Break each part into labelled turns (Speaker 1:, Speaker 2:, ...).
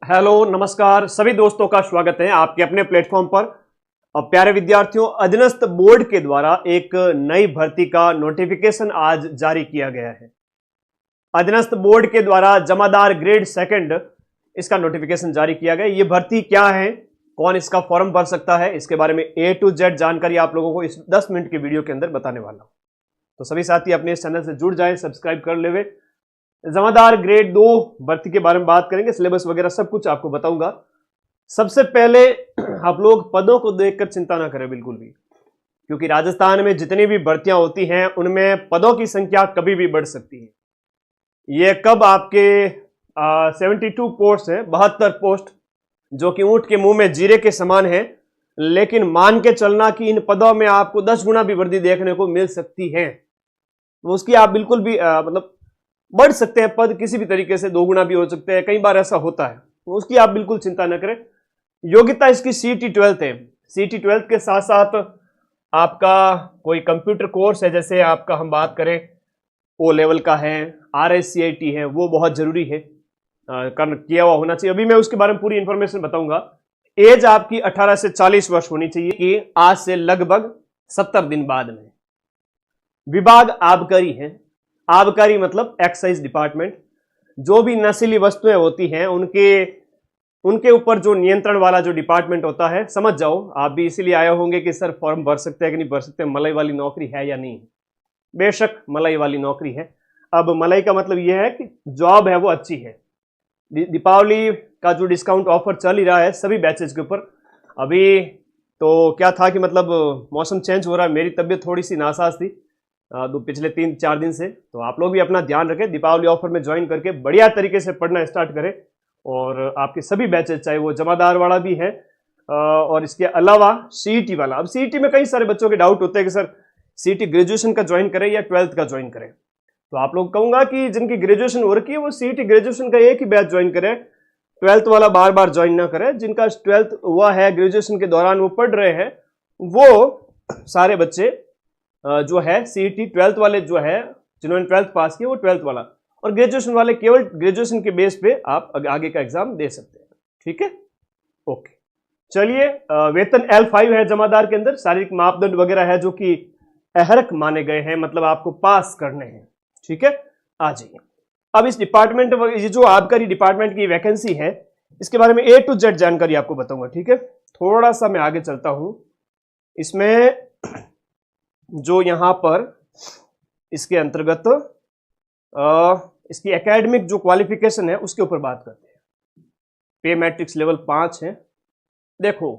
Speaker 1: Hello नमस्कार सभी दोस्तों का स्वागत है आपके अपने प्लेटफॉर्म पर। अब प्यारे विद्यार्थियों, अधीनस्थ बोर्ड के द्वारा एक नई भर्ती का नोटिफिकेशन आज जारी किया गया है। अधीनस्थ बोर्ड के द्वारा जमादार ग्रेड सेकंड इसका नोटिफिकेशन जारी किया गया। ये भर्ती क्या है, कौन इसका फॉर्म भर सकता है, इसके बारे में A to Z जानकारी आप लोगों को इस 10 मिनट की वीडियो के अंदर बताने वाला हूं। तो सभी साथी अपने इस चैनल से जुड़ जाएं, सब्सक्राइब कर लेवे। जमादार ग्रेड 2 भर्ती के बारे में बात करेंगे, सिलेबस वगैरह सब कुछ आपको बताऊंगा। सबसे पहले आप लोग पदों को देखकर चिंता ना करें बिल्कुल भी, क्योंकि राजस्थान में जितनी भी भर्तियां होती हैं उनमें पदों की संख्या कभी भी बढ़ सकती है। ये कब आपके 72 पोस्ट है, 72 पोस्ट जो कि ऊंट के मुंह में जीरे के समान है, लेकिन मान के चलना कि इन पदों में आपको 10 गुना भी वृद्धि देखने को मिल सकती है। तो उसकी आप बिल्कुल भी मतलब बढ़ सकते हैं पद किसी भी तरीके से, 2 गुना भी हो सकते हैं, कई बार ऐसा होता है, तो उसकी आप बिल्कुल चिंता न करें। योग्यता इसकी CET 12th है। CET 12th के साथ साथ आपका कोई कंप्यूटर कोर्स है, जैसे आपका हम बात करें O लेवल का है, RSCIT है, वो बहुत जरूरी है, किया हुआ होना चाहिए। अभी मैं उसके बारे में पूरी इंफॉर्मेशन बताऊंगा। एज आपकी 18 से 40 वर्ष होनी चाहिए कि आज से लगभग 70 दिन बाद में। विभाग आबकारी है। आबकारी मतलब एक्साइज डिपार्टमेंट। जो भी नशीली वस्तुएं होती हैं उनके ऊपर जो नियंत्रण वाला जो डिपार्टमेंट होता है, समझ जाओ आप भी इसीलिए आए होंगे कि सर फॉर्म भर सकते हैं कि नहीं भर सकते, मलाई वाली नौकरी है या नहीं। बेशक मलाई वाली नौकरी है। अब मलाई का मतलब यह है कि जॉब है वो अच्छी है। दीपावली का जो डिस्काउंट ऑफर चल ही रहा है सभी बैचेज के ऊपर। अभी तो क्या था कि मतलब मौसम चेंज हो रहा है, मेरी तबीयत थोड़ी सी नासाज थी पिछले 3-4 दिन से, तो आप लोग भी अपना ध्यान रखें, दीपावली ऑफर में ज्वाइन करके बढ़िया तरीके से पढ़ना स्टार्ट करें। और आपके सभी बैचेज, चाहे वो जमादार वाला भी है और इसके अलावा CET वाला। अब CET में कई सारे बच्चों के डाउट होते हैं कि सर CET ग्रेजुएशन का ज्वाइन करें या 12th का ज्वाइन करें। तो आप लोग कहूंगा कि जिनकी ग्रेजुएशन हो रखी है वो CET ग्रेजुएशन का एक ही बैच ज्वाइन करें, 12th वाला बार बार ज्वाइन ना करें। जिनका 12th हुआ है, ग्रेजुएशन के दौरान वो पढ़ रहे हैं, वो सारे बच्चे जो है CET 12th वाले जो है, जिन्होंने 12th पास किया वो 12th वाला, और ग्रेजुएशन वाले केवल ग्रेजुएशन के बेस पे आप आगे का एग्जाम दे सकते हैं। ठीक है, ओके। चलिए, वेतन L5 है जमादार के अंदर। शारीरिक मापदंड वगैरह है जो कि अहरक माने गए हैं, मतलब आपको पास करने हैं। ठीक है, आ जाइए। अब इस डिपार्टमेंट, ये जो आबकारी डिपार्टमेंट की वैकेंसी है, इसके बारे में A to Z जानकारी आपको बताऊंगा। ठीक है, थोड़ा सा मैं आगे चलता हूं। इसमें जो यहां पर इसके अंतर्गत इसकी एकेडमिक जो क्वालिफिकेशन है उसके ऊपर बात करते हैं। पे मैट्रिक्स लेवल 5 है। देखो,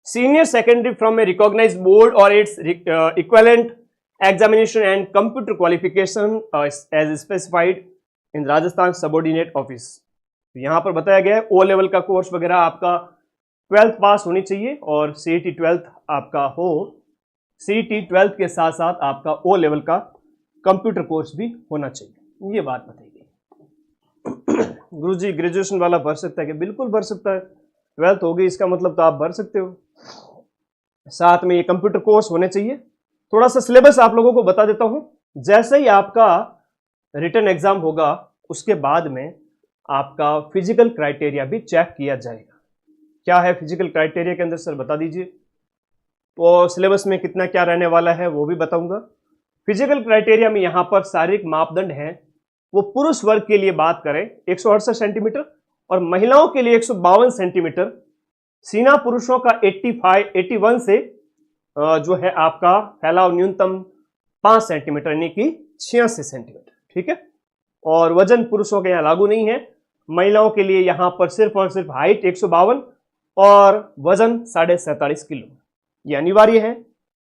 Speaker 1: senior secondary from a recognised board or its equivalent examination and computer qualification as specified in Rajasthan subordinate office. यहां पर बताया गया है O लेवल का कोर्स वगैरह आपका 12th पास होनी चाहिए और CET 12th आपका हो। CET 12th के साथ साथ आपका O लेवल का कंप्यूटर कोर्स भी होना चाहिए, ये बात बताई गई। गुरुजी ग्रेजुएशन वाला भर सकता है कि? बिल्कुल भर सकता है। 12th हो गई इसका मतलब तो आप भर सकते हो। साथ में ये कंप्यूटर कोर्स होने चाहिए। थोड़ा सा सिलेबस आप लोगों को बता देता हूं। जैसे ही आपका रिटन एग्जाम होगा उसके बाद में आपका फिजिकल क्राइटेरिया भी चेक किया जाएगा। क्या है फिजिकल क्राइटेरिया के अंदर सर बता दीजिए। तो सिलेबस में कितना क्या रहने वाला है वो भी बताऊंगा। फिजिकल क्राइटेरिया में यहां पर शारीरिक मापदंड है वो पुरुष वर्ग के लिए बात करें 168 सेंटीमीटर और महिलाओं के लिए 152 सेंटीमीटर। सीना पुरुषों का 81 से जो है आपका फैलाव न्यूनतम 5 सेंटीमीटर यानी कि 86 सेंटीमीटर। ठीक है, और वजन पुरुषों के यहां लागू नहीं है। महिलाओं के लिए यहां पर सिर्फ और सिर्फ हाइट 152 और वजन 47.5 किलो, ये अनिवार्य है।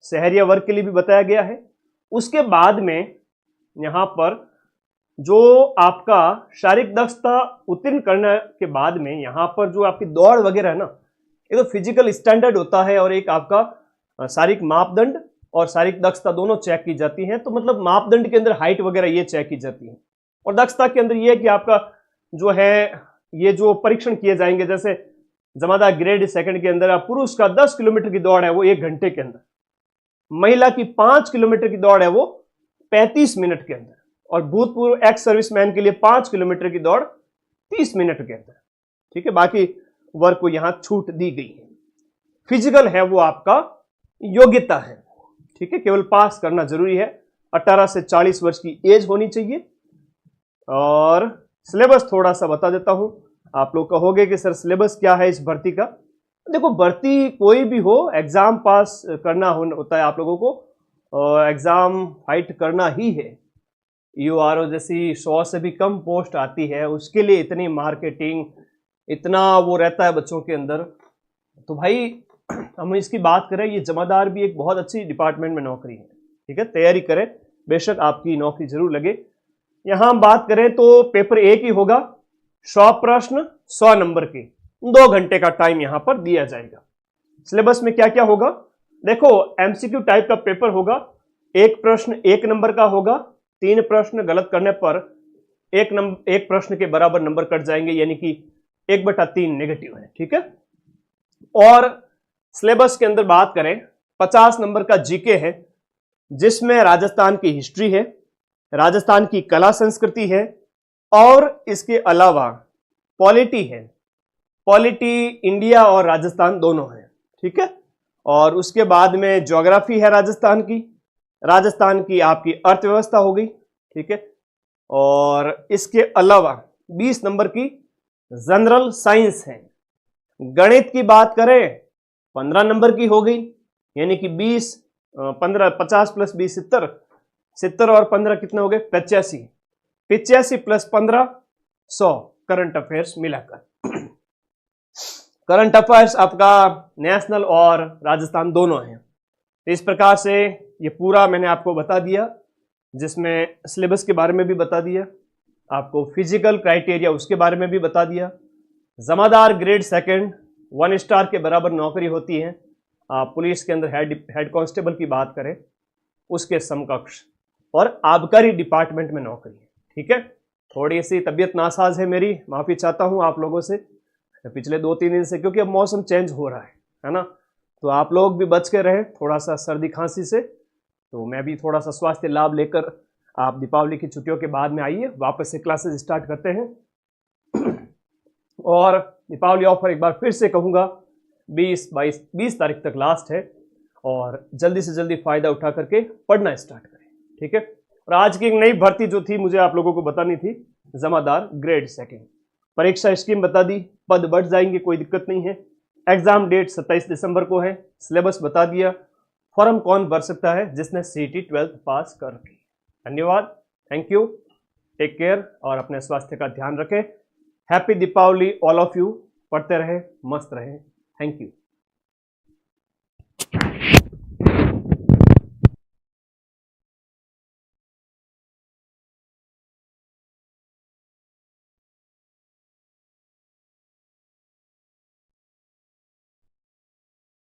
Speaker 1: शहरिया वर्ग के लिए भी बताया गया है। उसके बाद में यहां पर जो आपका शारीरिक दक्षता उत्तीर्ण करने के बाद में यहां पर जो आपकी दौड़ वगैरह है ना, ये तो फिजिकल स्टैंडर्ड होता है और एक आपका शारीरिक मापदंड और शारीरिक दक्षता दोनों चेक की जाती है। तो मतलब मापदंड के अंदर हाइट वगैरह ये चेक की जाती है और दक्षता के अंदर ये है कि आपका जो है ये जो परीक्षण किए जाएंगे, जैसे जमादार ग्रेड सेकंड के अंदर पुरुष का 10 किलोमीटर की दौड़ है वो 1 घंटे के अंदर, महिला की 5 किलोमीटर की दौड़ है वो 35 मिनट के अंदर, और भूतपूर्व एक्स सर्विसमैन के लिए 5 किलोमीटर की दौड़ 30 मिनट के अंदर। ठीक है, बाकी वर्ग को यहां छूट दी गई है। फिजिकल है वो आपका योग्यता है, ठीक है, केवल पास करना जरूरी है। 18 से 40 वर्ष की एज होनी चाहिए। और सिलेबस थोड़ा सा बता देता हूं। आप लोग कहोगे कि सर सिलेबस क्या है इस भर्ती का। देखो, भर्ती कोई भी हो, एग्जाम पास करना होता है आप लोगों को, एग्जाम फाइट करना ही है। यूआरओ जैसी 100 से भी कम पोस्ट आती है, उसके लिए इतनी मार्केटिंग, इतना वो रहता है बच्चों के अंदर। तो भाई हम इसकी बात करें, ये जमादार भी एक बहुत अच्छी डिपार्टमेंट में नौकरी है, ठीक है, तैयारी करें, बेशक आपकी नौकरी जरूर लगे। यहां हम बात करें तो पेपर एक ही होगा, 100 प्रश्न 100 नंबर के, 2 घंटे का टाइम यहां पर दिया जाएगा। सिलेबस में क्या क्या होगा, देखो एमसीक्यू टाइप का पेपर होगा, एक प्रश्न 1 नंबर का होगा, 3 प्रश्न गलत करने पर एक प्रश्न के बराबर नंबर कट जाएंगे, यानी कि 1/3 नेगेटिव है, ठीक है। और सिलेबस के अंदर बात करें, 50 नंबर का जीके है, जिसमें राजस्थान की हिस्ट्री है, राजस्थान की कला संस्कृति है, और इसके अलावा पॉलिटी है। पॉलिटी इंडिया और राजस्थान दोनों है, ठीक है। और उसके बाद में ज्योग्राफी है राजस्थान की आपकी अर्थव्यवस्था हो गई, ठीक है। और इसके अलावा 20 नंबर की जनरल साइंस है। गणित की बात करें 15 नंबर की हो गई, यानी कि 50 प्लस 20 70 और 15 कितने हो गए, 85 प्लस 15 100 करंट अफेयर्स मिलाकर। करंट अफेयर्स आपका नेशनल और राजस्थान दोनों हैं। तो इस प्रकार से ये पूरा मैंने आपको बता दिया, जिसमें सिलेबस के बारे में भी बता दिया, आपको फिजिकल क्राइटेरिया उसके बारे में भी बता दिया। जमादार ग्रेड 2 1 स्टार के बराबर नौकरी होती है। पुलिस के अंदर हेड कांस्टेबल की बात करें, उसके समकक्ष, और आबकारी डिपार्टमेंट में नौकरी है, ठीक है। थोड़ी सी तबीयत नासाज है मेरी, माफी चाहता हूं आप लोगों से पिछले 2-3 दिन से, क्योंकि अब मौसम चेंज हो रहा है ना। तो आप लोग भी बच के रहे थोड़ा सा सर्दी खांसी से। तो मैं भी थोड़ा सा स्वास्थ्य लाभ लेकर, आप दीपावली की छुट्टियों के बाद में आइए, वापस से क्लासेस स्टार्ट करते हैं। और दीपावली ऑफर एक बार फिर से कहूँगा, 20 तारीख तक लास्ट है, और जल्दी से जल्दी फायदा उठा करके पढ़ना स्टार्ट करें, ठीक है। और आज की एक नई भर्ती जो थी मुझे आप लोगों को बतानी थी, जमादार ग्रेड 2, परीक्षा स्कीम बता दी, पद बढ़ जाएंगे, कोई दिक्कत नहीं है। एग्जाम डेट 27 दिसंबर को है, सिलेबस बता दिया, फॉर्म कौन भर सकता है, जिसने सीटी 12th पास कर रखी। धन्यवाद, थैंक यू, टेक केयर, और अपने स्वास्थ्य का ध्यान रखें। Happy Deepavali all of you, पढ़ते रहे, मस्त रहे, थैंक यू।